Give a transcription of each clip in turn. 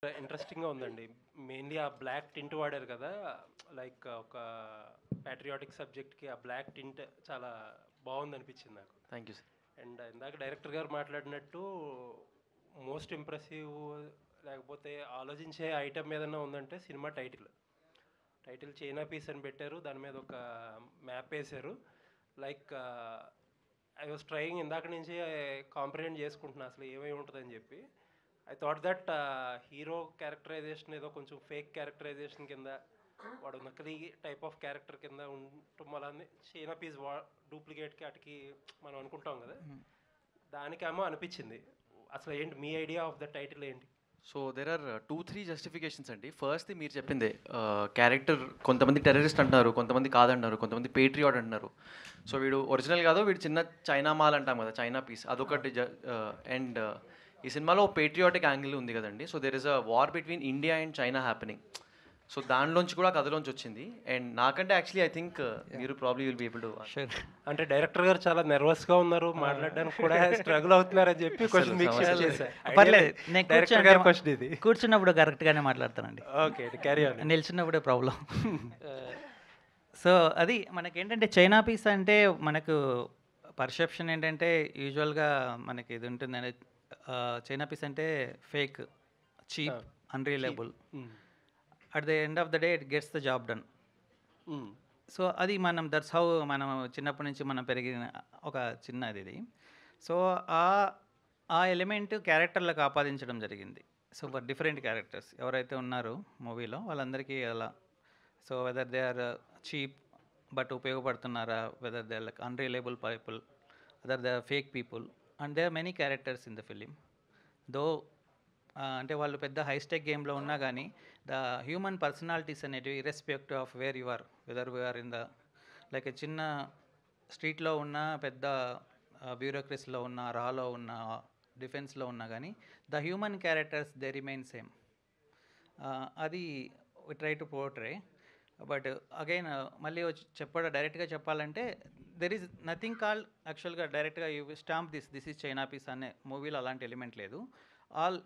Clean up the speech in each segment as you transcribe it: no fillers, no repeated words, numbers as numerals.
ఇంట్రెస్టింగ్‌గా ఉందండి. మెయిన్‌లీ ఆ బ్లాక్ టింట్ వాడారు కదా! లైక్ ఒక పాట్రియాటిక్ సబ్జెక్ట్‌కి ఆ బ్లాక్ టింట్ చాలా బావుందనిపించింది నాకు. Thank you sir. అండ్ ఇందాక డైరెక్టర్ గారు మాట్లాడినట్టు మోస్ట్ ఇంప్రెసివ్ లేకపోతే ఆలోచించే ఐటెమ్ ఏదన్నా ఉందంటే cinema title. Title 'China piece' అని పెట్టారు. దాని మీద ఒక మ్యాప్ ఏసారు. లైక్ ఐ వాస్ ట్రైయింగ్ ఇందాక నుంచి కాంప్రిహెండ్ చేసుకుంటున్నా అసలు ఏమై ఉంటదని చెప్పి. I thought that hero characterization ఏదో కొంచెం ఫేక్ క్యారెక్టరైజేషన్ కింద వాడు నకిలీ టైప్ ఆఫ్ క్యారెక్టర్ కింద ఉండటం వల్ల చైనా పీస్ డూప్లికేట్కి అటుకి మనం అనుకుంటాం కదా, దానికేమో అనిపించింది. అసలు ఏంటి మీ ఐడియా ఆఫ్ ద టైటిల్ ఏంటి? సో దెర్ ఆర్ 2-3 జస్టిఫికేషన్స్ అండి. ఫస్ట్‌ది మీరు చెప్పిందే క్యారెక్టర్ కొంతమంది టెర్రరిస్ట్ అంటున్నారు, కొంతమంది కాదంటున్నారు, కొంతమంది పేట్రియాట్ అంటున్నారు. సో వీడు ఒరిజినల్ కాదు, వీడు చిన్న చైనా మాల్ అంటాం కదా, చైనా పీస్ అదొకటి. అండ్ ఈ సినిమాలో పేట్రియాటిక్ యాంగిల్ ఉంది కదండి. So there is a war between India and China happening. So దానిలోంచి కూడా కథలోంచి వచ్చింది. అండ్ నాకంటే యాక్చువల్లీ ఐ థింక్ మీరు probably will be able to. Sure. అంటే డైరెక్టర్ గారు చాలా నెర్వస్గా ఉన్నారు, మాట్లాడడానికి కూడా స్ట్రగుల్ అవుతున్నారని చెప్పి క్వశ్చన్ మీకు షిఫ్ట్ చేశా. పర్లేదు, నేను డైరెక్టర్ గారి క్వశ్చన్ ఇది. కూర్చున్నప్పుడు కరెక్ట్గానే మాట్లాడతానండి. Okay, carry on. నిల్చున్నప్పుడే ప్రాబ్లం. సో అది మనకేంటంటే చైనా పీస్ అంటే మనకు పర్సెప్షన్ ఏంటంటే యూజువల్గా మనకి ఇది ఉంటుందండి. చైనా పీస్ అంటే fake, cheap, unreliable. At the end of the day it gets the job done. So అది మనం దట్స్ హౌ మనం చిన్నప్పటి నుంచి మనం పెరిగిన ఒక చిన్నది ఇది. సో ఆ ఆ ఎలిమెంట్ క్యారెక్టర్లకు ఆపాదించడం జరిగింది. సో ఫర్ డిఫరెంట్ క్యారెక్టర్స్ ఎవరైతే ఉన్నారో మూవీలో వాళ్ళందరికీ అలా. So whether they are cheap but ఉపయోగపడుతున్నారా, whether they are like unreliable people, whether they are fake people, and they are many characters in the film. Though అంటే వాళ్ళు పెద్ద హైస్టెక్ గేమ్లో ఉన్నా కానీ ద హ్యూమన్ పర్సనాలిటీస్ అనేటివి irrespective of where you are, whether we are in the like చిన్న స్ట్రీట్లో ఉన్న, పెద్ద బ్యూరోక్రసీలో ఉన్న, రాలో ఉన్న, డిఫెన్స్లో ఉన్నా కానీ the human characters they remain same. అది try to portray. But again మళ్ళీ వచ్చి డైరెక్ట్గా చెప్పాలంటే దెర్ ఈజ్ నథింగ్ కాల్ యాక్చువల్గా డైరెక్ట్గా you stamp this is China piece అనే మూవీలో అలాంటి ఎలిమెంట్ లేదు. All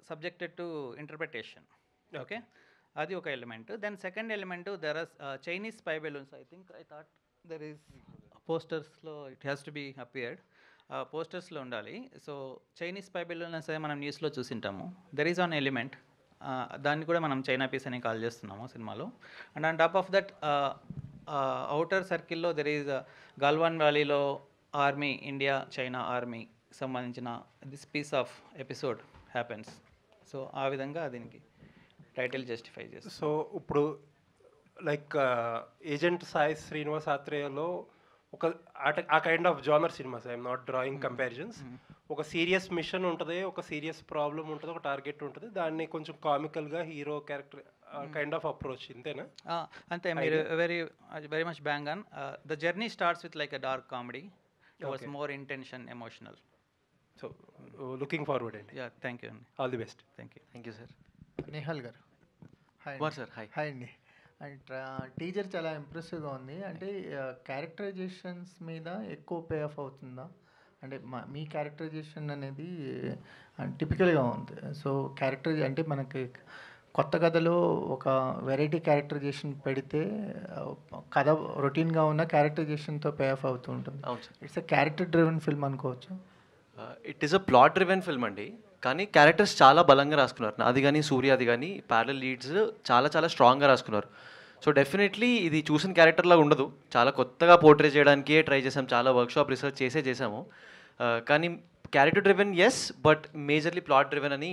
subjected to interpretation. Okay, అది ఒక element. Then second element there are Chinese spy balloons. I thought there is పోస్టర్స్లో it has to be appeared. పోస్టర్స్లో ఉండాలి. సో చైనీస్ స్పై బెలూన్స్ అదే మనం న్యూస్లో చూసింటాము. దెర్ ఈజ్ ఆన్ ఎలిమెంట్, దాన్ని కూడా మనం చైనా పీస్ అని కాల్ చేస్తున్నాము సినిమాలో. And on top of that outer సర్కిల్లో దెర్ ఈజ్ గల్వాన్ వ్యాలీలో ఆర్మీ, ఇండియా చైనా ఆర్మీ సంబంధించిన this piece of episode happens. So ఆ విధంగా దీనికి టైటిల్ జస్టిఫై చేస్తుంది. సో ఇప్పుడు లైక్ ఏజెంట్ సాయి శ్రీనివాస్ ఆత్రేయలో ఒక ఆ kind of genre cinemas, I'm not drawing comparisons. ఒక సీరియస్ మిషన్ ఉంటుంది, ఒక సీరియస్ ప్రాబ్లం ఉంటుంది, ఒక టార్గెట్ ఉంటుంది, దాన్ని కొంచెం కామికల్గా hero character kind of approach, ఇంతేనా? అంతే, మీరు very very much bang on. The journey starts with like a dark comedy towards more intention, emotional. So looking forward అండి. యా, థ్యాంక్ యూ అండి. All the best. Thank you. Thank you sir. Nihal garu hi. Kumar sir hi. Hi అండి. And teaser చాలా ఇంప్రెసివ్గా ఉంది. అంటే characterisations మీద ఎక్కువ pay of అవుతుందా? అంటే మీ క్యారెక్టరైజేషన్ అనేది టిపికల్గా ఉంది. సో అంటే మనకి కొత్త కథలో ఒక వెరైటీ క్యారెక్టరైజేషన్ పెడితే కథ రొటీన్గా ఉన్న క్యారెక్టరైజేషన్తో పే ఆఫ్ అవుతూ ఉంటుంది. అవును sir. It's a character driven film అనుకోవచ్చు. It is a plot driven film అండి, కానీ క్యారెక్టర్స్ చాలా బలంగా రాసుకున్నారు. అది కానీ సూర్య, అది కానీ ప్యారల్ లీడ్స్ చాలా చాలా స్ట్రాంగ్గా రాసుకున్నారు. సో డెఫినెట్లీ ఇది చూసిన క్యారెక్టర్లా ఉండదు, చాలా కొత్తగా పోర్ట్రే చేయడానికే ట్రై చేసాం, చాలా వర్క్షాప్ రీసెర్చ్ చేసాము. కానీ character driven yes, but majorly plot driven అని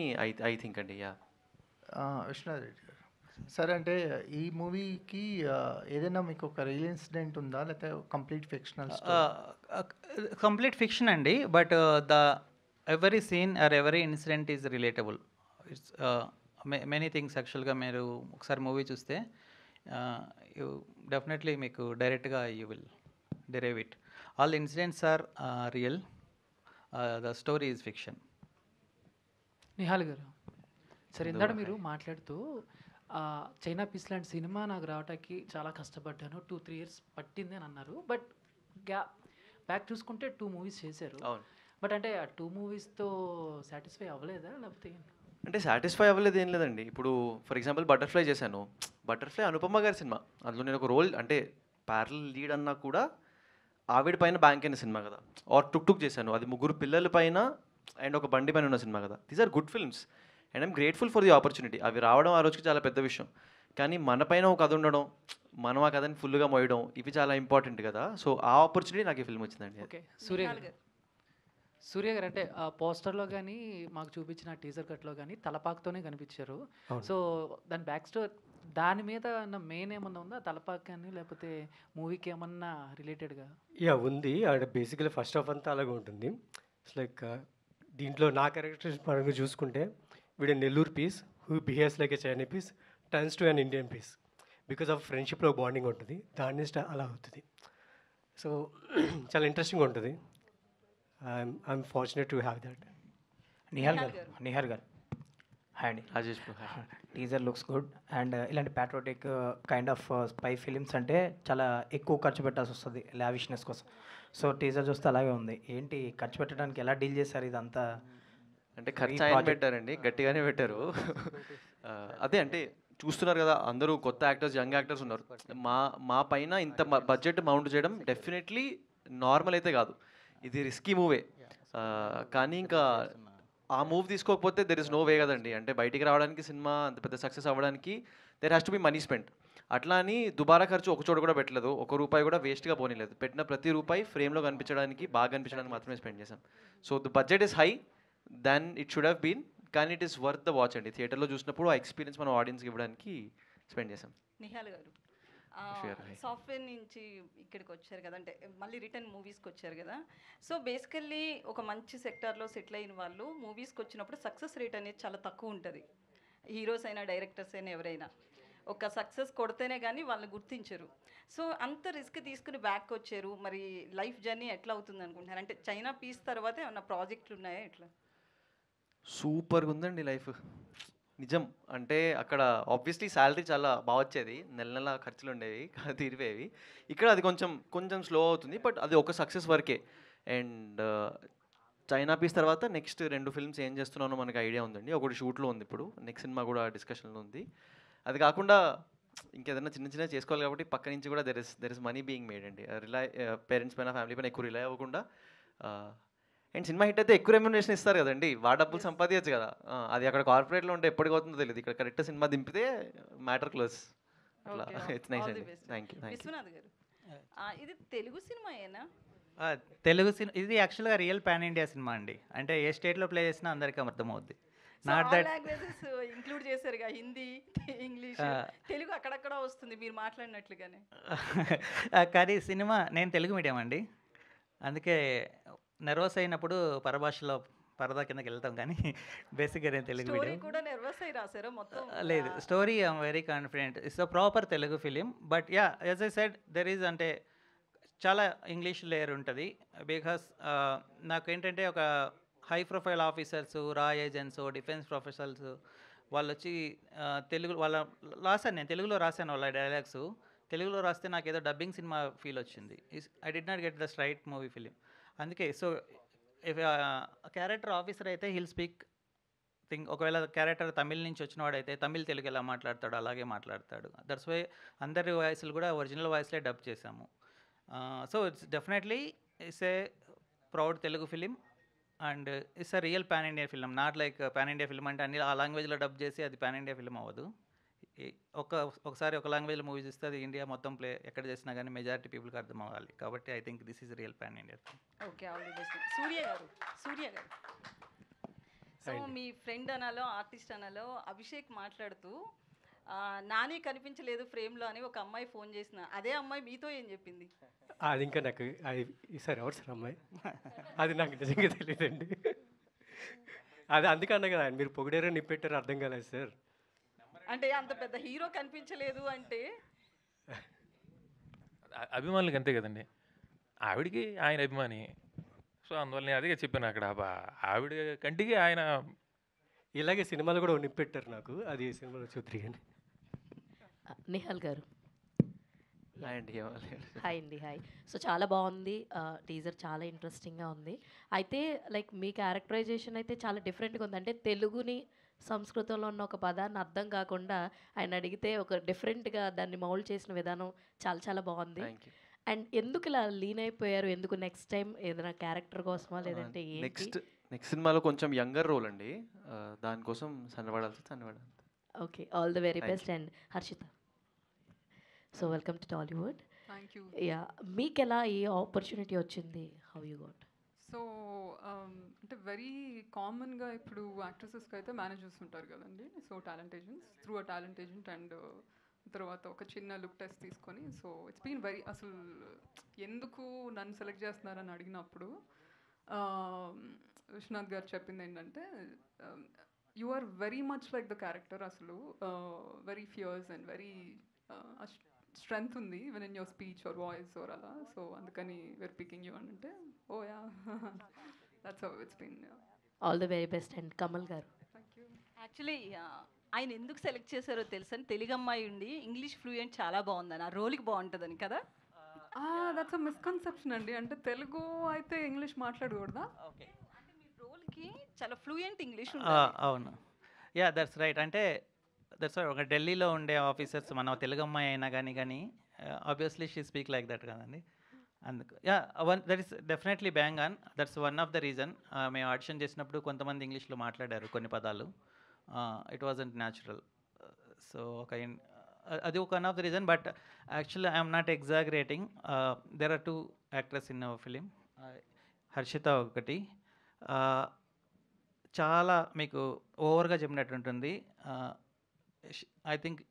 ఐ థింక్ అండి. యా. విశ్వనాథ్ రెడ్డి గారు సార్, అంటే ఈ మూవీకి ఏదైనా మీకు ఒక రియల్ ఇన్సిడెంట్ ఉందా, లేకపోతే కంప్లీట్ ఫిక్షనల్? కంప్లీట్ ఫిక్షన్ అండి, but the every scene or every incident is relatable. It's many things యాక్చువల్గా మీరు ఒకసారి మూవీ చూస్తే యూ డెఫినెట్లీ మీకు డైరెక్ట్గా you will derive it. All the incidents are real, the story is fiction. Nihal గారు సరే, ఇందాక మీరు మాట్లాడుతూ చైనా పీస్ లాంటి సినిమా నాకు రావడానికి చాలా కష్టపడ్డాను, 2-3 years పట్టింది అని అన్నారు. బట్ బ్యాక్ చూసుకుంటే 2 movies చేశారు. అవును. బట్ అంటే ఆ 2 moviesతో సాటిస్ఫై అవ్వలేదా, లేకపోతే? అంటే సాటిస్ఫై అవ్వలేదు ఏం లేదండి. ఇప్పుడు ఫర్ ఎగ్జాంపుల్ 'బటర్‌ఫ్లై' చేశాను. 'బటర్‌ఫ్లై' అనుపమ గారి సినిమా. అందులో నేను ఒక రోల్ అంటే ప్యారలల్ లీడ్ అన్నా కూడా ఆవిడ పైన బ్యాంక్ అయిన సినిమా కదా. ఆర్ 'టుక్ టుక్' చేశాను. అది ముగ్గురు పిల్లల పైన అండ్ ఒక బండి పైన ఉన్న సినిమా కదా. These are good films and I'm grateful for the opportunity. అవి రావడం ఆ రోజుకి చాలా పెద్ద విషయం. కానీ మన పైన ఒక కథ ఉండడం, మనం ఆ కథని ఫుల్‌గా మోయడం ఇవి చాలా ఇంపార్టెంట్ కదా. సో ఆ ఆపర్చునిటీ నాకు ఈ ఫిల్మ్ వచ్చిందండి. ఓకే సూర్య గారు అంటే ఆ పోస్టర్లో కానీ మాకు చూపించిన టీజర్ కట్లో కానీ తలపాకుతోనే కనిపించారు. సో దాని బ్యాక్ స్టోరీ దాని మీద మెయిన్ ఏమన్నా ఉందా తలపాకు కానీ లేకపోతే మూవీకి ఏమన్నా రిలేటెడ్గా? యా ఉంది. అంటే బేసికలీ ఫస్ట్ హాఫ్ అంతా అలాగే ఉంటుంది. ఇట్స్ లైక్ దీంట్లో నా క్యారెక్టర్స్ పరంగా చూసుకుంటే వీడు Nellore piece who behaves like a China piece turns to an Indian piece because of ఫ్రెండ్షిప్లో బాండింగ్ ఉంటుంది. దాని అలా అవుతుంది. సో చాలా ఇంట్రెస్టింగ్ ఉంటుంది. I'm fortunate to have that. Nihal garu hi అండి. Rajesh bro hi. Teaser looks good and ఇలాంటి patriotic kind of spy films అంటే చాలా ఎక్కువ ఖర్చు పెట్టాల్సి వస్తుంది లావిష్నెస్ కోసం. సో టీజర్ చూస్తే అలాగే ఉంది. ఏంటి ఖర్చు పెట్టడానికి ఎలా డీల్ చేశారు ఇదంతా? అంటే ఖర్చు ఆయన పెట్టారండి, గట్టిగానే పెట్టారు. అదే అంటే చూస్తున్నారు కదా, అందరూ కొత్త యాక్టర్స్, యంగ్ యాక్టర్స్ ఉన్నారు. మా పైన ఇంత బడ్జెట్ మౌంట్ చేయడం డెఫినెట్లీ నార్మల్ అయితే కాదు. ఇది రిస్కీ మూవే. కానీ ఇంకా ఆ మూవ్ తీసుకోకపోతే దెర్ ఇస్ నో వే కదండి. అంటే బయటికి రావడానికి సినిమా అంత పెద్ద సక్సెస్ అవ్వడానికి there has to be money spend. అట్లా అని దుబారా ఖర్చు ఒక చోట కూడా పెట్టలేదు, ₹1 కూడా వేస్ట్గా పోనీలేదు. పెట్టిన ప్రతి రూపాయి ఫ్రేమ్లో కనిపించడానికి, బాగా కనిపించడానికి మాత్రమే స్పెండ్ చేశాం. So the budget is high then it should have been, కానీ it is worth the watch అండి. థియేటర్లో చూసినప్పుడు ఆ ఎక్స్పీరియన్స్ మనం ఆడియన్స్కి ఇవ్వడానికి స్పెండ్ చేశాం. నిహాల్ గారు సాఫ్ట్వేర్ నుంచి ఇక్కడికి వచ్చారు కదా, అంటే మళ్ళీ రిటర్న్ మూవీస్కి వచ్చారు కదా. సో బేసికల్లీ ఒక మంచి సెక్టార్లో సెటిల్ అయిన వాళ్ళు మూవీస్కి వచ్చినప్పుడు సక్సెస్ రేట్ అనేది చాలా తక్కువ ఉంటుంది. హీరోస్ అయినా డైరెక్టర్స్ అయినా ఎవరైనా ఒక సక్సెస్ కొడితేనే కానీ వాళ్ళని గుర్తించరు. సో అంత రిస్క్ తీసుకుని బ్యాక్ వచ్చారు. మరి లైఫ్ జర్నీ ఎట్లా అవుతుంది అనుకుంటున్నారు? అంటే చైనా పీస్ తర్వాత ఏమన్నా ప్రాజెక్టులు ఉన్నాయా ఎట్లా? సూపర్గా ఉందండి లైఫ్, నిజం. అంటే అక్కడ ఆబ్వియస్లీ శాలరీ చాలా బాగా వచ్చేది, నెల నెల ఖర్చులు ఉండేవి, తీరిపోయేవి. ఇక్కడ అది కొంచెం స్లో అవుతుంది, బట్ అది ఒక సక్సెస్ వరకే. అండ్ చైనా పీస్ తర్వాత నెక్స్ట్ 2 ఫిల్మ్స్ ఏం చేస్తున్నానో మనకి ఐడియా ఉందండి. ఒకటి షూట్లో ఉంది, ఇప్పుడు నెక్స్ట్ సినిమా కూడా డిస్కషన్లో ఉంది. అది కాకుండా ఇంకేదైనా చిన్న చేసుకోవాలి కాబట్టి పక్క నుంచి కూడా there is money being made అండి. పేరెంట్స్ పైన, ఫ్యామిలీ పైన ఎక్కువ రిలై అవ్వకుండా. అండ్ సినిమా హిట్ అయితే ఎక్కువ రెమ్యునరేషన్ ఇస్తారు కదండి, డబ్బులు సంపాదించచ్చు కదా. అది అక్కడ కార్పొరేట్లో ఉంటే ఎప్పటికి అవుతుందో తెలియదు, ఇక్కడ కరెక్ట్ సినిమా దింపితే మ్యాటర్ క్లోజ్. అట్లా ఇట్స్ నైస్ అండి. Thank you. విశ్వనాథ్ గారు, ఇది తెలుగు సినిమా ఏనా? తెలుగు సినిమా ఇది యాక్చువల్గా రియల్ పాన్ ఇండియా సినిమా అండి. అంటే ఏ స్టేట్లో ప్లే చేసినా అందరికీ అర్థమవుద్ది. నాట్ దట్ లాంగ్వేజెస్ ఇంక్లూడ్ చేశారుగా, హిందీ, ఇంగ్లీష్, తెలుగు అక్కడక్కడ వస్తుంది మీరు మాట్లాడినట్లుగానే. కానీ సినిమా నేను తెలుగు మీడియం అండి, అందుకే నర్వస్ అయినప్పుడు పరభాషలో పరదా కిందకి వెళ్తాం. కానీ బేసిక్గా నేను తెలుగు స్టోరీ మీడియం. కూడా నర్వస్ అయి రాశారా మొత్తం? లేదు, story I'm very confident. It's a proper Telugu film. But yeah, as I said, there is అంటే చాలా ఇంగ్లీష్ లేయర్ ఉంటుంది. బికాస్ నాకేంటంటే ఒక హై ప్రొఫైల్ ఆఫీసర్స్, రా ఏజెంట్స్, డిఫెన్స్ ప్రొఫెషనల్స్ వాళ్ళు వచ్చి తెలుగు నేను తెలుగులో రాశాను వాళ్ళ డైలాగ్స్. తెలుగులో రాస్తే నాకు ఏదో డబ్బింగ్ సినిమా ఫీల్ వచ్చింది. I did not get the straight movie film. అందుకే సో ఇఫ్ క్యారెక్టర్ ఆఫీసర్ అయితే హిల్ స్పీక్ థింగ్. ఒకవేళ క్యారెక్టర్ తమిళ్ నుంచి వచ్చినవాడైతే తమిళ్ తెలుగు ఎలా మాట్లాడతాడో అలాగే మాట్లాడతాడు. దట్స్ వై అందరి వాయిస్లు కూడా ఒరిజినల్ వాయిస్లే డబ్ చేసాము. So it's definitely it's a proud Telugu film and it's a real pan India film. Not like pan India film అంటే అన్ని ఆ లాంగ్వేజ్లో డబ్ చేసి అది పాన్ ఇండియా ఫిలిం అవ్వదు. ఒకసారి ఒక లాంగ్వేజ్లో మూవీ చూస్తే అది ఇండియా మొత్తం ప్లే ఎక్కడ చేసినా కానీ మెజారిటీ పీపుల్కి అర్థం అవ్వాలి. కాబట్టి I think this is real pan India. Okay, all the best. Surya garu, so మీ ఫ్రెండ్ అనాలో ఆర్టిస్ట్ అనాలో అభిషేక్ మాట్లాడుతూ నాని కనిపించలేదు ఫ్రేమ్లో అని ఒక అమ్మాయి ఫోన్ చేసిన, అదే అమ్మాయి మీతో ఏం చెప్పింది? అది ఇంకా నాకు సార్ ఎవరు సార్ అమ్మాయి? అది నాకు నిజంగా తెలియదండి. అది అందుకన్నా కదా మీరు పొగిడారో నిప్పెట్టారో అర్థం కాలేదు సార్. అంటే అంత పెద్ద హీరో కనిపించలేదు అంటే అభిమానులకి అంతే కదండి, ఆవిడికి ఆయన అభిమాని. సో అందువల్ల నేను అదే చెప్పాను, అక్కడ ఆవిడ కంటికి ఆయన. ఇలాగే సినిమాలు కూడా నిప్పెట్టారు నాకు, అది సినిమాలో చూద్దరు కానీ. నిహాల్ గారు హాయ్ అండి. హాయ్ అండి. హాయ్. సో చాలా బాగుంది, టీజర్ చాలా ఇంట్రెస్టింగ్గా ఉంది. అయితే లైక్ మీ క్యారెక్టరైజేషన్ అయితే చాలా డిఫరెంట్గా ఉంది. అంటే తెలుగుని సంస్కృతంలో ఉన్న ఒక పదాన్ని అర్థం కాకుండా ఆయన అడిగితే ఒక డిఫరెంట్గా దాన్ని మౌల్డ్ చేసిన విధానం చాలా చాలా బాగుంది. అండ్ ఎందుకు ఇలా లీన్ అయిపోయారు? ఎందుకు నెక్స్ట్ టైం ఏదైనా క్యారెక్టర్ కోసమా లేదంటే నెక్స్ట్ సినిమాలో కొంచెం యంగర్ రోల్ అండి, దానికోసం సన్నబడాలి. Okay, all the very best. And Harshita, so welcome to Tollywood. Thank you. Yeah, మీకు ఎలా ఈ ఆపర్చునిటీ వచ్చింది? How you got? సో అంటే వెరీ కామన్గా ఇప్పుడు యాక్ట్రసెస్కి అయితే మేనేజర్స్ ఉంటారు కదండి. So talent agents through a talent agent, and తర్వాత ఒక చిన్న లుక్ టెస్ట్ తీసుకొని, సో ఇట్స్ బీన్ వెరీ, అసలు ఎందుకు నన్ను సెలెక్ట్ చేస్తున్నారని అడిగినప్పుడు విశ్వనాథ్ గారు చెప్పింది ఏంటంటే, you are very much like the character, అసలు very fierce and very strength ఉంది even in your speech or voice or అలా, సో అందుకని వేర్ పికింగ్ యూ అని అంటే, oh yeah, that's how it's been. All the very best. And Kamal garu, actually ఆయన ఎందుకు select చేశారో తెలుసా? తెలుగు అమ్మాయి ఉండి ఇంగ్లీష్ ఫ్లూయెంట్ చాలా బాగుందని, ఆ రోల్కి బాగుంటుందని కదా. దట్స్ అ మిస్కన్సెప్షన్ అండి. అంటే తెలుగు అయితే ఇంగ్లీష్ మాట్లాడకూడదా? ఓకే, అంటే మీ రోల్కి చాలా ఫ్లూయెంట్ ఇంగ్లీష్ అవును, యా దట్స్ రైట్. అంటే దట్స్ ఒక ఢిల్లీలో ఉండే ఆఫీసర్స్ మన తెలుగు అమ్మాయి అయినా కానీ obviously she speak like that కదండి. అందుకు yeah, that is definitely bang on. That's one of the reason. మేము ఆడిషన్ చేసినప్పుడు కొంతమంది ఇంగ్లీష్లో మాట్లాడారు కొన్ని పదాలు, ఇట్ వాజంట్ న్యాచురల్. సో అది ఒక one of the reason. But actually I'm not exaggerating. There are 2 actors in our film. Harshita ఒకటి, చాలా మీకు ఓవర్గా చెప్పినట్టు ఉంటుంది. I think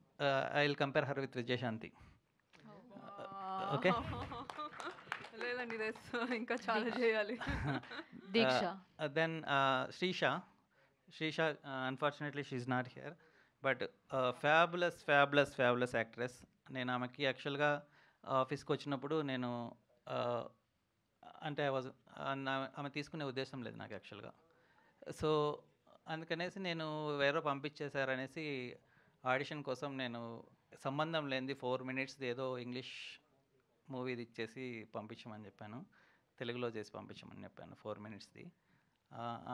I will compare her with Vijayashanti. Okay, లేదండి, ఇంకా చాలా చేయాలి. Deeksha, then Srisha, unfortunately she is not here, but fabulous actress. నేను ఆమెకి యాక్చువల్గా ఆఫీస్కి వచ్చినప్పుడు నేను అంటే ఆమె తీసుకునే ఉద్దేశం లేదు నాకు యాక్చువల్గా. సో అందుకనేసి నేను వేరే పంపించేశారనేసి ఆడిషన్ కోసం నేను సంబంధం లేనిది 4 minutes ఏదో ఇంగ్లీష్ మూవీది ఇచ్చేసి పంపించమని చెప్పాను, తెలుగులో చేసి పంపించమని చెప్పాను 4 minutesది.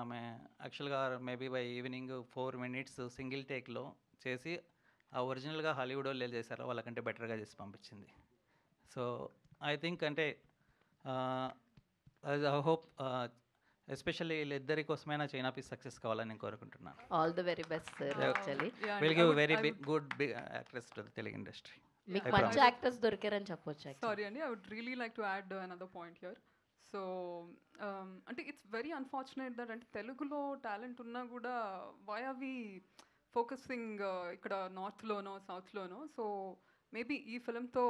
ఆమె యాక్చువల్గా maybe by evening 4 minutes single టేక్లో చేసి ఆ ఒరిజినల్గా హాలీవుడ్ వాళ్ళు చేశారో వాళ్ళకంటే బెటర్గా చేసి పంపించింది. సో ఐ థింక్ అంటే ఐ హోప్ ఎస్పెషల్లీ వీళ్ళిద్దరి కోసమైనా చైనా పీస్ సక్సెస్ కావాలని నేను కోరుకుంటున్నాను. All the very best sir. Actually will give very good actress to the Telugu industry. మీకు మంచి యాక్టర్స్ దొరికారని చెప్పొచ్చు. సారీ అండి, I would really like to add another point here. So అంటే ఇట్స్ వెరీ అన్ఫార్చునేట్ దట్ అంటే తెలుగులో టాలెంట్ ఉన్నా కూడా వై ఆర్ వి ఫోకసింగ్ ఇక్కడ నార్త్లోనో సౌత్లోనో. సో మేబీ ఈ ఫిలింతో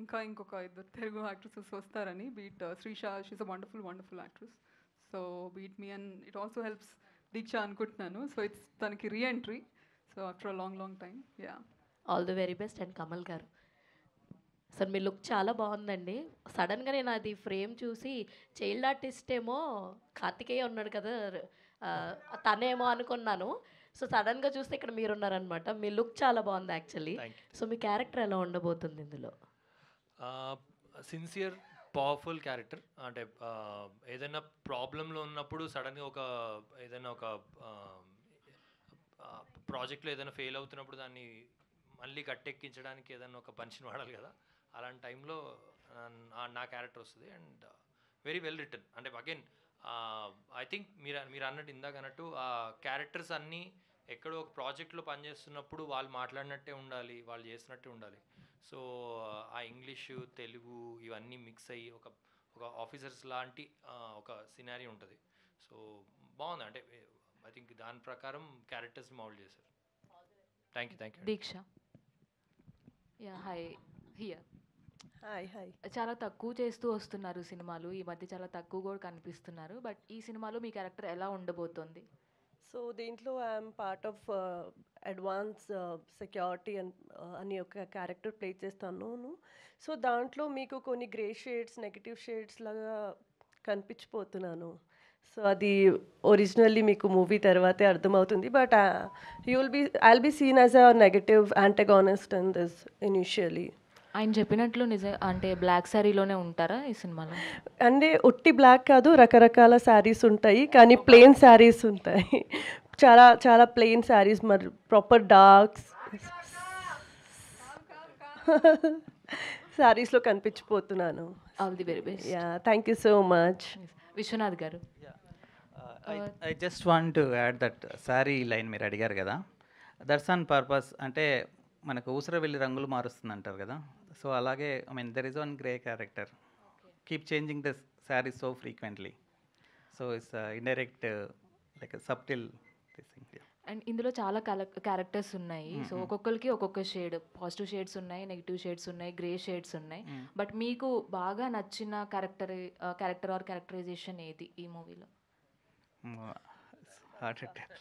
ఇంకా ఇంకొక 2 తెలుగు యాక్ట్రెసెస్ వస్తారని. Beat Srisha, she's a wonderful actress. So beat me and it also helps Deeksha అనుకుంటున్నాను. సో ఇట్స్ తనకి reentry, so after a long time. Yeah, all the very best. And Kamal garu, sir me look చాలా బాగుందండి. సడన్గా నేను అది ఫ్రేమ్ చూసి child artist ఏమో కార్తికేయ ఉన్నాడు కదా తనేమో అనుకున్నాను. సో సడన్గా చూస్తే ఇక్కడ మీరున్నారనమాట. మీ లుక్ చాలా బాగుంది యాక్చువల్లీ. సో మీ క్యారెక్టర్ ఎలా ఉండబోతుంది ఇందులో? Sincere powerful character. అంటే ఏదైనా ప్రాబ్లంలో ఉన్నప్పుడు సడన్గా ఏదైనా ఒక ప్రాజెక్ట్లో ఏదైనా ఫెయిల్ అవుతున్నప్పుడు దాన్ని మళ్ళీ గట్టెక్కించడానికి ఏదైనా ఒక పంచిని వాడాలి కదా, అలాంటి టైంలో నా క్యారెక్టర్ వస్తుంది. And very well return. అంటే అగైన్ ఐ థింక్ మీరు అన్నట్టు ఇందాక అన్నట్టు ఆ క్యారెక్టర్స్ అన్నీ ఎక్కడో ఒక ప్రాజెక్ట్లో పనిచేస్తున్నప్పుడు వాళ్ళు మాట్లాడినట్టే ఉండాలి, వాళ్ళు చేసినట్టే ఉండాలి. సో ఆ ఇంగ్లీషు తెలుగు ఇవన్నీ మిక్స్ అయ్యి ఒక ఆఫీసర్స్ లాంటి ఒక సినారీ ఉంటుంది. సో బాగుంది. అంటే ఐ థింక్ దాని ప్రకారం క్యారెక్టర్స్ని మౌల్డ్ చేశారు. Thank you. Deeksha, yeah hi here. Hi. చాలా తక్కువ చేస్తూ వస్తున్నారు సినిమాలు ఈ మధ్య, చాలా తక్కువ కూడా కనిపిస్తున్నారు. బట్ ఈ సినిమాలో మీ క్యారెక్టర్ ఎలా ఉండబోతోంది? సో దీంట్లో I'm part of advance security అని ఒక క్యారెక్టర్ ప్లే చేస్తాను. సో దాంట్లో మీకు కొన్ని గ్రే షేడ్స్, నెగటివ్ షేడ్స్ లాగా కనిపించిపోతున్నాను. సో అది ఒరిజినల్లీ మీకు మూవీ తర్వాతే అర్థమవుతుంది. But I'll be seen as a negative antagonist in this initially. ఆయన చెప్పినట్లు అంటే బ్లాక్ శారీలోనే ఉంటారా ఈ సినిమాలో? అంటే ఒట్టి బ్లాక్ కాదు, రకరకాల శారీస్ ఉంటాయి, కానీ ప్లెయిన్ శారీస్ ఉంటాయి. చాలా చాలా ప్లెయిన్ శారీస్, మరి ప్రాపర్ డార్క్స్ శారీస్లో కనిపించిపోతున్నాను. All the very best. Yeah, thank you so much. Viswanath garu. I just want to add that sari line మీరు అడిగారు కదా, దట్స్ ఆన్ పర్పస్. అంటే మనకు ఊసర వెళ్ళి రంగులు మారుస్తుంది అంటారు కదా, సో అలాగే I mean there is one grey character keep changing the sari so frequently, so it's indirect like subtle this thing. And ఇందులో చాలా క్యారెక్టర్స్ ఉన్నాయి. సో ఒక్కొక్కరికి ఒక్కొక్క షేడ్, పాజిటివ్ షేడ్స్ ఉన్నాయి, నెగిటివ్ షేడ్స్ ఉన్నాయి, గ్రే షేడ్స్ ఉన్నాయి. బట్ మీకు బాగా నచ్చిన క్యారెక్టర్ ఆర్ క్యారెక్టరైజేషన్ ఏది ఈ మూవీలో? హార్ట్ అటాక్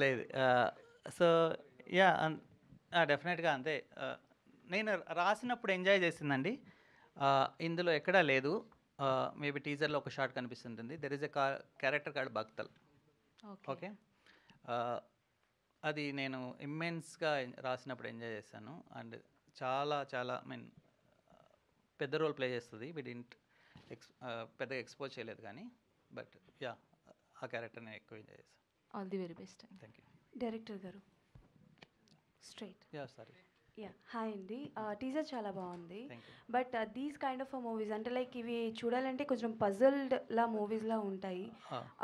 లేదు. సో యా, డెఫినెట్గా అంతే. నేను రాసినప్పుడు ఎంజాయ్ చేసిందండి. ఇందులో ఎక్కడా లేదు. మేబీ టీజర్లో ఒక షార్ట్ కనిపిస్తుంటుంది. There is a character called Bhaktal. Okay, అది నేను ఇమ్మెన్స్గా రాసినప్పుడు ఎంజాయ్ చేశాను. అండ్ చాలా చాలా ఐ మీన్ పెద్ద రోల్ ప్లే చేస్తుంది. వి డింట్ పెద్దగా ఎక్స్పోజ్ చేయలేదు కానీ, బట్ యా, ఆ క్యారెక్టర్ నేను ఎక్కువ ఎంజాయ్ చేశాను. All the very best. Thank you. Director garu straight. Yeah, sorry. Yeah, hi అండి. టీజర్ చాలా బాగుంది. Thank you. But these kind of movies అంటే లైక్ ఇవి చూడాలంటే కొంచెం పజల్డ్ లా మూవీస్లా ఉంటాయి,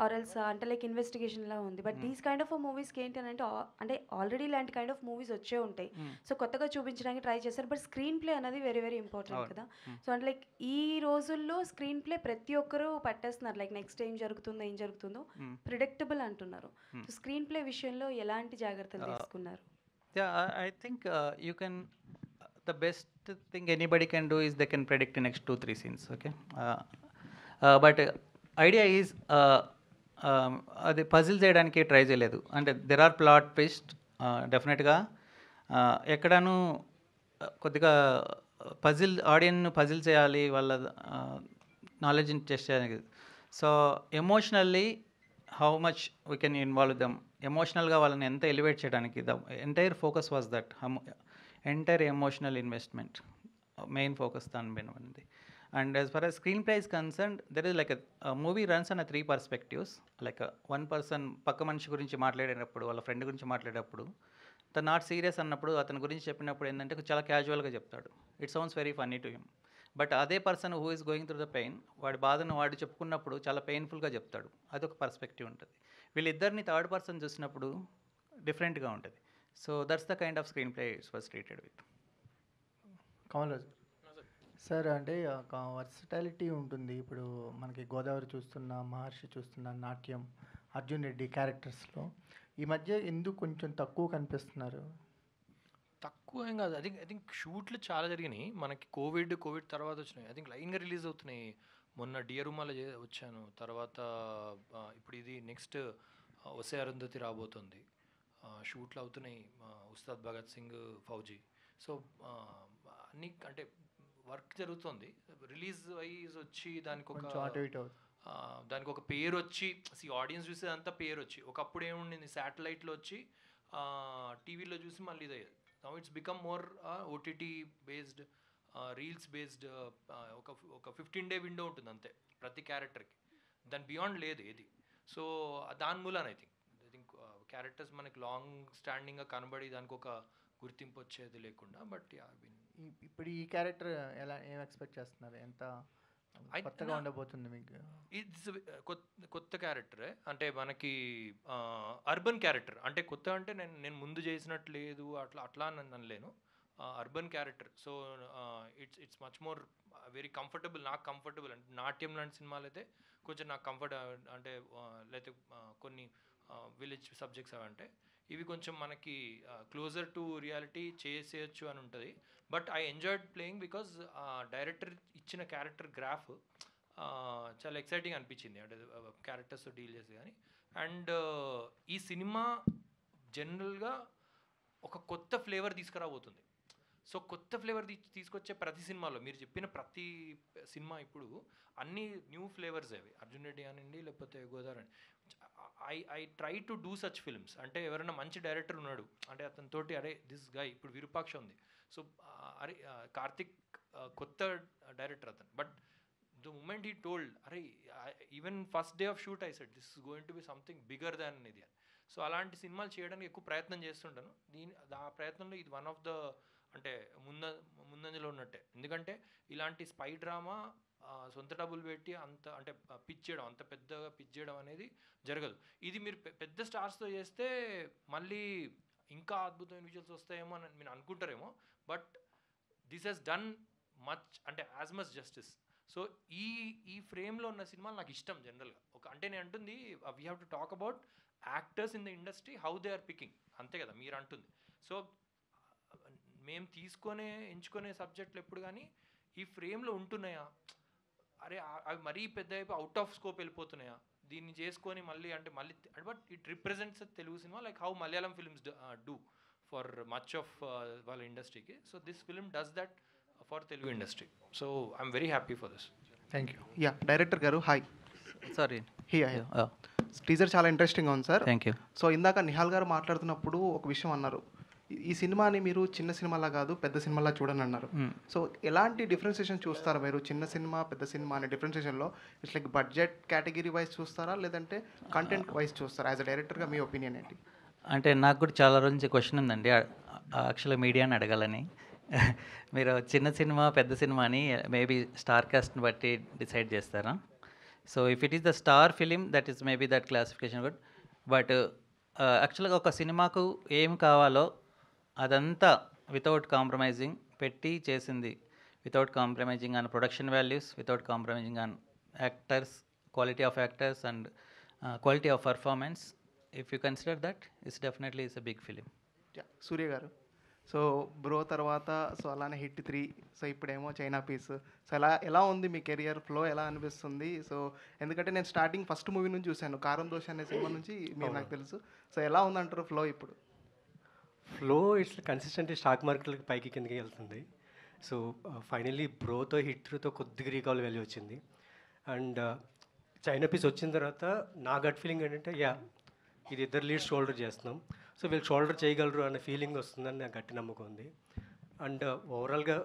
ఆర్ ఎల్స్ అంటే లైక్ ఇన్వెస్టిగేషన్లా ఉంది. బట్ దీస్ కైండ్ ఆఫ్ మూవీస్కి ఏంటి అని అంటే ఆల్రెడీ ఇలాంటి కైండ్ ఆఫ్ మూవీస్ వచ్చే ఉంటాయి. సో కొత్తగా చూపించడానికి ట్రై చేస్తారు. బట్ స్క్రీన్ ప్లే అనేది వెరీ వెరీ ఇంపార్టెంట్ కదా. సో అంటే లైక్ ఈ రోజుల్లో స్క్రీన్ ప్లే ప్రతి ఒక్కరూ పట్టేస్తున్నారు. లైక్ నెక్స్ట్ ఏం జరుగుతుందో ప్రిడిక్టబుల్ అంటున్నారు. సో స్క్రీన్ ప్లే విషయంలో ఎలాంటి జాగ్రత్తలు తీసుకున్నారు? Yeah, I think you can, the best thing anybody can do is they can predict the next 2-3 scenes, okay? But idea is, అది పజిల్ చేయడానికి ట్రై చేయలేదు. అంటే దెర్ ఆర్ ప్లాట్ ట్విస్ట్ డెఫినెట్గా. ఎక్కడను కొద్దిగా ఆడియన్ను పజిల్ చేయాలి, వాళ్ళ నాలెడ్జ్ని టెస్ట్ చేయడానికి. So emotionally how much we can involve them, ఎమోషనల్గా వాళ్ళని ఎంత ఎలివేట్ చేయడానికి. The entire focus was that, entire emotional investment main focus దాని మీద ఉంది. And as far as screenplay is concerned, there is like movie runs on 3 perspectives. Like one person పక్క మనిషి గురించి మాట్లాడేటప్పుడు, వాళ్ళ ఫ్రెండ్ గురించి మాట్లాడేటప్పుడు, తను నాట్ సీరియస్ అన్నప్పుడు, అతని గురించి చెప్పినప్పుడు ఏంటంటే చాలా క్యాజువల్గా చెప్తాడు. It sounds very funny to him. But అదే person who is going through the pain, వాడి బాధను వాడు చెప్పుకున్నప్పుడు చాలా పెయిన్ఫుల్గా చెప్తాడు. అదొక పర్స్పెక్టివ్ ఉంటుంది. వీళ్ళిద్దరిని థర్డ్ పర్సన్ చూసినప్పుడు డిఫరెంట్గా ఉంటుంది. So that's the kind off screen play it's was treated with. Kamal sir, అంటే ఒక వర్సటాలిటీ ఉంటుంది. ఇప్పుడు మనకి గోదావరి చూస్తున్నా, మహర్షి చూస్తున్నా, నాట్యం, అర్జున్ రెడ్డి క్యారెక్టర్స్లో ఈ మధ్య ఎందుకు కొంచెం తక్కువ కనిపిస్తున్నారు? తక్కువ ఏం కాదు. ఐ థింక్ షూట్లు చాలా జరిగినాయి. మనకి కోవిడ్ తర్వాత వచ్చినాయి. ఐ థింక్ లైన్గా రిలీజ్ అవుతున్నాయి. మొన్న డియరుమాల వచ్చాను, తర్వాత ఇప్పుడు ఇది నెక్స్ట్ ఒసే అరుంధతి రాబోతుంది. షూట్లు అవుతున్నాయి, ఉస్తాద్ భగత్ సింగ్, ఫౌజీ. సో అన్ని అంటే వర్క్ జరుగుతుంది. రిలీజ్ వైజ్ వచ్చి దానికి ఒక పేరు వచ్చి, ఆడియన్స్ చూసేదంతా పేరు వచ్చి, ఒకప్పుడు ఏముండింది శాటిలైట్లో వచ్చి టీవీలో చూసి మళ్ళీ ఇదే. Now it's become more OTT based, reels based. ఒక 15-day విండో ఉంటుంది అంతే ప్రతి క్యారెక్టర్కి, దాని బియాండ్ లేదు ఏది. సో దాని మూలాన ఐ థింక్ క్యారెక్టర్స్ మనకి లాంగ్ స్టాండింగ్గా కనబడి దానికి ఒక గుర్తింపు వచ్చేది లేకుండా. బట్ ఇప్పుడు ఈ క్యారెక్టర్ ఏం ఎక్స్పెక్ట్ చేస్తున్నారు? ఎంత కొత్తగా ఉండబోతుంది మీకు? ఇట్స్ కొత్త క్యారెక్టరే. అంటే మనకి అర్బన్ క్యారెక్టర్, అంటే కొత్త అంటే నేను ముందు చేసినట్టు లేదు, అట్లా అనలేను. Urban character. So it's much more very comfortable, నాకు కంఫర్టబుల్. అంటే నాట్యం లాంటి సినిమాలు అయితే కొంచెం నాకు కంఫర్ట్, అంటే లేకపోతే కొన్ని విలేజ్ సబ్జెక్ట్స్ అవంటే ఇవి కొంచెం మనకి క్లోజర్ టు రియాలిటీ చేసేయచ్చు అని ఉంటుంది. But I enjoyed playing because director ఇచ్చిన క్యారెక్టర్ గ్రాఫ్ చాలా ఎక్సైటింగ్ అనిపించింది, అంటే క్యారెక్టర్స్తో డీల్ చేసి. కానీ అండ్ ఈ సినిమా జనరల్గా ఒక కొత్త ఫ్లేవర్ తీసుకురాబోతుంది. సో కొత్త ఫ్లేవర్ తీసుకొచ్చే ప్రతి సినిమాలో మీరు చెప్పిన ప్రతి సినిమా ఇప్పుడు అన్ని న్యూ ఫ్లేవర్స్ అవి. అర్జున్ రెడ్డి అనండి, లేకపోతే గోదావరి అని. I try to do such films. అంటే ఎవరైనా మంచి డైరెక్టర్ ఉన్నాడు అంటే అతనితోటి, అరే దిస్ గాయ్, ఇప్పుడు విరూపాక్ష ఉంది. సో అరే కార్తిక్ కొత్త డైరెక్టర్ అతను. But the moment he told, అరే even first day of shoot I said this is going to be something bigger than ఇది. సో అలాంటి సినిమాలు చేయడానికి ఎక్కువ ప్రయత్నం చేస్తుంటాను. ఆ ప్రయత్నంలో ఇది వన్ ఆఫ్ ద అంటే ముందంజలో ఉన్నట్టే. ఎందుకంటే ఇలాంటి స్పై డ్రామా సొంత డబ్బులు పెట్టి అంత అంటే పిచ్ చేయడం, అంత పెద్దగా పిచ్ చేయడం అనేది జరగదు. ఇది మీరు పెద్ద స్టార్స్తో చేస్తే మళ్ళీ ఇంకా అద్భుతమైన విజువల్స్ వస్తాయేమో అని మీరు అనుకుంటారేమో, but this he's done much అంటే యాజ్ మచ్ జస్టిస్. సో ఈ ఫ్రేమ్లో ఉన్న సినిమాలు నాకు ఇష్టం జనరల్గా. అంటే నేను అంటుంది we have to talk about actors in the industry, how they are picking, అంతే కదా మీరు అంటుంది. సో మేము ఎంచుకునే సబ్జెక్టులు ఎప్పుడు కానీ ఈ ఫ్రేమ్లో ఉంటున్నాయా, అరే అవి మరీ పెద్ద అయిపోయి అవుట్ ఆఫ్ స్కోప్ వెళ్ళిపోతున్నాయా, దీన్ని చేసుకొని మళ్ళీ but it represents Telugu cinema like how Malayalam films do for much of వాళ్ళ ఇండస్ట్రీకి. So this film does that for Telugu industry. So I'm very happy for this. Thank you. Yeah director గారు hi. Sorry teaser చాలా ఇంట్రెస్టింగ్గా ఉంది sir. Thank you. So ఇందాక నిహాల్ గారు మాట్లాడుతున్నప్పుడు ఒక విషయం అన్నారు, ఈ సినిమాని మీరు చిన్న సినిమాలా కాదు పెద్ద సినిమాలా చూడని అన్నారు. సో ఎలాంటి డిఫరెన్సియేషన్ చూస్తారా మీరు చిన్న సినిమా పెద్ద సినిమా అనే డిఫరెన్సియేషన్లో? It's like budget category wise చూస్తారా లేదంటే కంటెంట్ వైజ్ చూస్తారా? యాజ్ అ డైరెక్టర్గా మీ ఒపీనియన్ ఏంటి? అంటే నాకు కూడా చాలా రోజు నుంచి క్వశ్చన్ ఉందండి, యాక్చువల్గా మీడియాని అడగాలని. మీరు చిన్న సినిమా పెద్ద సినిమా అని మేబీ స్టార్ కాస్ట్ని బట్టి డిసైడ్ చేస్తారా? So if it is the star film that is maybe that classification good. But యాక్చువల్గా ఒక సినిమాకు ఏం కావాలో అదంతా వితౌట్ కాంప్రమైజింగ్ పెట్టి చేసింది, without compromising on production values, without compromising on actors, quality of actors and quality of performance. If you consider that it's definitely it's a big film. Surya garu, so bro తర్వాత so అలానే hit 3, so ఇప్పుడేమో China piece. So ఎలా ఉంది మీ career flow, ఎలా అనిపిస్తుంది? So ఎందుకంటే నేను starting first movie నుంచి చూశాను, కారం దోశ అనే సినిమా నుంచి మీరు నాకు తెలుసు. సో ఎలా ఉందంటారు ఫ్లో ఇప్పుడు? ఫ్లో ఇట్స్ కన్సిస్టెంట్లీ స్టాక్ మార్కెట్లకి పైకి కిందకి వెళ్తుంది. సో ఫైనల్లీ బ్రోతో హిట్తో కొద్దిగా రీకాల్ వాల్యూ వచ్చింది. అండ్ చైనా పీస్ వచ్చిన తర్వాత నా గట్ ఫీలింగ్ ఏంటంటే ఇది ఇద్దరు లీడ్స్ షోల్డర్ చేస్తున్నాం, సో వీళ్ళు షోల్డర్ చేయగలరు అనే ఫీలింగ్ వస్తుందని నాకు గట్టి నమ్మకం ఉంది. అండ్ ఓవరాల్గా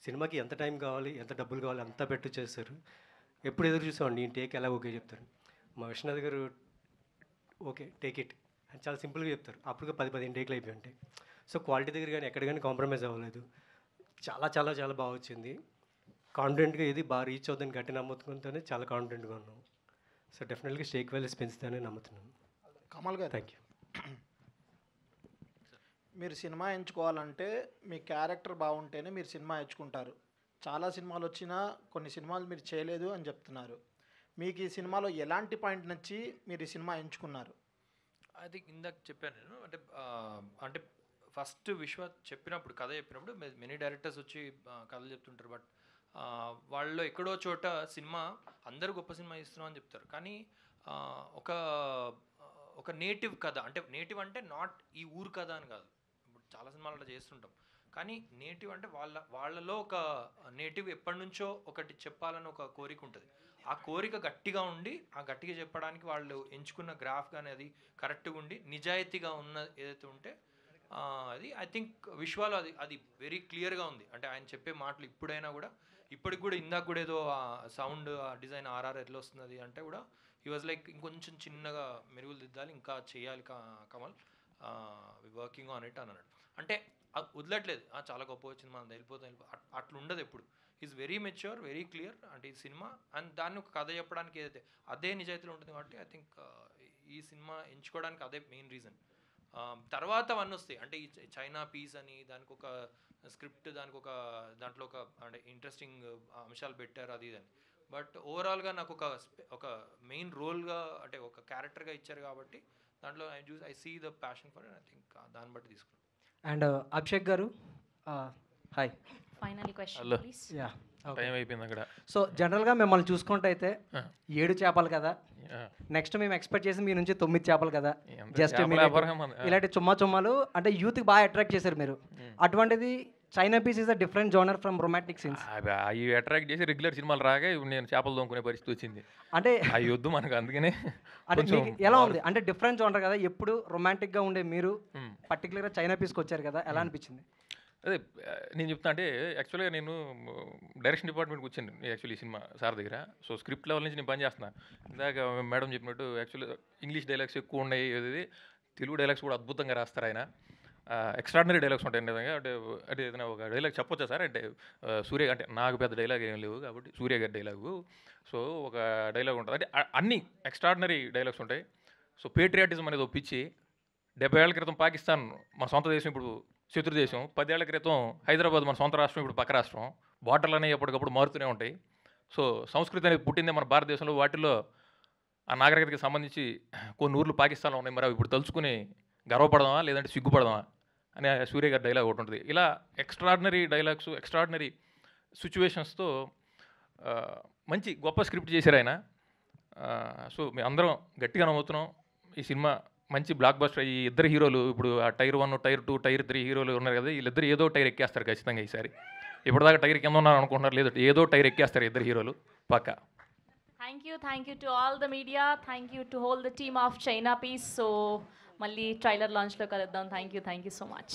సినిమాకి ఎంత టైం కావాలి ఎంత డబ్బులు కావాలి అంతా పెట్టు చేస్తారు. ఎప్పుడు ఎదురు చూసామండి ఈ టేక్ ఎలా ఓకే చెప్తారు. మా విశ్వనాథ్ గారు ఓకే టేక్ ఇట్ అని చాలా సింపుల్గా చెప్తారు. అప్పుడు 10-15 టేక్లు అయిపోయి ఉంటాయి. సో క్వాలిటీ దగ్గర కానీ ఎక్కడ కానీ కాంప్రమైజ్ అవ్వలేదు. చాలా చాలా చాలా బాగా వచ్చింది. కాన్ఫిడెంట్గా ఇది బాగా రీచ్ అవుతుందని గట్టి నమ్ముతుంటేనే చాలా కాన్ఫిడెంట్గా ఉన్నాం. సో డెఫినెట్గా స్టేక్ వాల్యూస్ పెంచుతానని నమ్ముతున్నాను. కమల్ గారు, థ్యాంక్ యూ. మీరు సినిమా ఎంచుకోవాలంటే మీ క్యారెక్టర్ బాగుంటేనే మీరు సినిమా ఎంచుకుంటారు. చాలా సినిమాలు వచ్చినా కొన్ని సినిమాలు మీరు చేయలేదు అని చెప్తున్నారు. మీకు ఈ సినిమాలో ఎలాంటి పాయింట్ నచ్చి మీరు ఈ సినిమా ఎంచుకున్నారు? అది ఇందాక చెప్పాను నేను. అంటే ఫస్ట్ విశ్వ కథ చెప్పినప్పుడు మెనీ డైరెక్టర్స్ వచ్చి కథలు చెప్తుంటారు. బట్ వాళ్ళలో ఎక్కడో చోట సినిమా అందరూ గొప్ప సినిమా ఇస్తున్నాం అని చెప్తారు, కానీ ఒక నేటివ్ కథ, అంటే నేటివ్ అంటే నాట్ ఈ ఊరు కథ అని కాదు. ఇప్పుడు చాలా సినిమాలు అలా చేస్తుంటాం, కానీ నేటివ్ అంటే వాళ్ళలో ఒక నేటివ్ ఎప్పటి నుంచో ఒకటి చెప్పాలని ఒక కోరిక ఉంటుంది. ఆ కోరిక గట్టిగా ఉండి ఆ గట్టిగా చెప్పడానికి వాళ్ళు ఎంచుకున్న గ్రాఫ్ కానీ అది కరెక్ట్గా ఉండి నిజాయితీగా ఉన్న ఏదైతే ఉంటే అది ఐ థింక్ విశ్వాలో అది వెరీ క్లియర్గా ఉంది. అంటే ఆయన చెప్పే మాటలు ఇప్పటికి కూడా ఇందాక కూడా ఏదో సౌండ్ డిజైన్ ఆర్ఆర్ ఎట్లా వస్తున్నది అంటే కూడా హీ వాజ్ లైక్ ఇంకొంచెం చిన్నగా మెరుగులు దిద్దాలి, ఇంకా చేయాలి కమల్, వర్కింగ్ ఆన్ ఇట్ అని అన్నాడు. అంటే వదలట్లేదు, చాలా గొప్ప వచ్చింది మనం వెళ్ళిపోతాం అట్లా ఉండదు ఎప్పుడు. Is very mature, very clear. అంటే ఈ సినిమా అండ్ దాన్ని ఒక కథ చెప్పడానికి ఏదైతే అదే నిజాయితీలో ఉంటుంది కాబట్టి ఐ థింక్ ఈ సినిమా ఎంచుకోవడానికి అదే మెయిన్ రీజన్. తర్వాత అవన్నీ వస్తాయి, అంటే ఈ చైనా పీస్ అని దానికి ఒక స్క్రిప్ట్, దాంట్లో ఒక అంటే ఇంట్రెస్టింగ్ అంశాలు పెట్టారు అది ఇదని. బట్ ఓవరాల్గా నాకు ఒక మెయిన్ రోల్గా అంటే ఒక క్యారెక్టర్గా ఇచ్చారు కాబట్టి దాంట్లో I see the passion for it. I think దాన్ని బట్టి తీసుకున్నాను. అండ్ అభిషేక్ గారు hi. Final question please. Time అయిపోయింది అక్కడ. సో జనరల్గా మిమ్మల్ని చూసుకుంటే అయితే 7 చేపలు కదా, నెక్స్ట్ మేము ఎక్స్పెక్ట్ చేసి మీ నుంచి 9 చేపలు కదా. జస్ట్ ఇలాంటి చుమ్మాలు అంటే యూత్కి బాగా అట్రాక్ట్ చేశారు మీరు. అటువంటిది China piece is a different genre from romantic scenes. అవి అట్రాక్ట్ చేసి రెగ్యులర్ సినిమాలు రాగా నేను చేపలు దొంగకునే పరిస్థితి వచ్చింది. అంటే అవి వద్దు మనకు, అందుకనే. అంటే ఎలా ఉంది అంటే డిఫరెంట్ జోనర్ కదా, ఎప్పుడు రొమాంటిక్గా ఉండే మీరు పర్టికులర్గా చైనా పీస్కి వచ్చారు కదా, ఎలా అనిపించింది? అదే నేను చెప్తా అంటే యాక్చువల్గా నేను డైరెక్షన్ డిపార్ట్మెంట్కి వచ్చాను యాక్చువల్లీ ఈ సినిమా సార్ దగ్గర. సో స్క్రిప్ట్ లెవెల్ నుంచి నేను పని చేస్తున్నా. ఇందాక మేడం చెప్పినట్టు యాక్చువల్లీ ఇంగ్లీష్ డైలాగ్స్ ఎక్కువ ఉన్నాయి, ఇది తెలుగు డైలాగ్స్ కూడా అద్భుతంగా రాస్తారు ఆయన. ఎక్స్ట్రాడినరీ డైలాగ్స్ ఉంటాయి నిజంగా. అంటే అంటే ఏదైనా ఒక డైలాగ్ చెప్పొచ్చా సార్? అంటే సూర్య అంటే నాకు పెద్ద డైలాగ్ ఏం లేవు కాబట్టి సూర్య గారి డైలాగు. సో ఒక డైలాగ్ ఉంటుంది అంటే అన్ని ఎక్స్ట్రాడినరీ డైలాగ్స్ ఉంటాయి. సో పేట్రియాటిజం అనేది ఒప్పించి 70 ఏళ్ల క్రితం పాకిస్తాన్ మన సొంత దేశం, ఇప్పుడు శత్రు దేశం. 10 ఏళ్ల క్రితం హైదరాబాద్ మన సొంత రాష్ట్రం, ఇప్పుడు పక్క రాష్ట్రం. బార్డర్లు అనేవి ఎప్పటికప్పుడు మారుతూనే ఉంటాయి. సో సంస్కృతి అనేది పుట్టిందే మన భారతదేశంలో. వాటిల్లో ఆ నాగరికతకి సంబంధించి కొన్ని ఊర్లు పాకిస్తాన్లో ఉన్నాయి. మరి అవి ఇప్పుడు తలుచుకుని గర్వపడదామా లేదంటే సిగ్గుపడదామా అనే సూర్య గారి డైలాగ్ ఒకటి ఉంటుంది. ఇలా ఎక్స్ట్రాడినరీ డైలాగ్స్, ఎక్స్ట్రాడినరీ సిచ్యువేషన్స్తో మంచి గొప్ప స్క్రిప్ట్ చేశారు ఆయన. సో మేము అందరం గట్టిగా నమ్ముతున్నాం ఈ సినిమా మంచి బ్లాక్ బస్టర్. ఈ ఇద్దరు హీరోలు ఇప్పుడు ఆ టైర్ 1, టైర్ 2, టైర్ 3 హీరోలు ఉన్నారు కదా, వీళ్ళిద్దరు ఏదో టైర్ ఎక్కేస్తారు ఖచ్చితంగా ఈసారి. ఇప్పటిదాకా టైర్ కింద ఉన్నారు అనుకుంటున్నారు, లేదు ఏదో టైర్ ఎక్కేస్తారు ఇద్దరు హీరోలు పక్కా. Thank you to all the media. Thank you to all the team of China Piece. So, మళ్ళీ ట్రైలర్ లాంచ్లో కలుద్దాం. Thank you so much.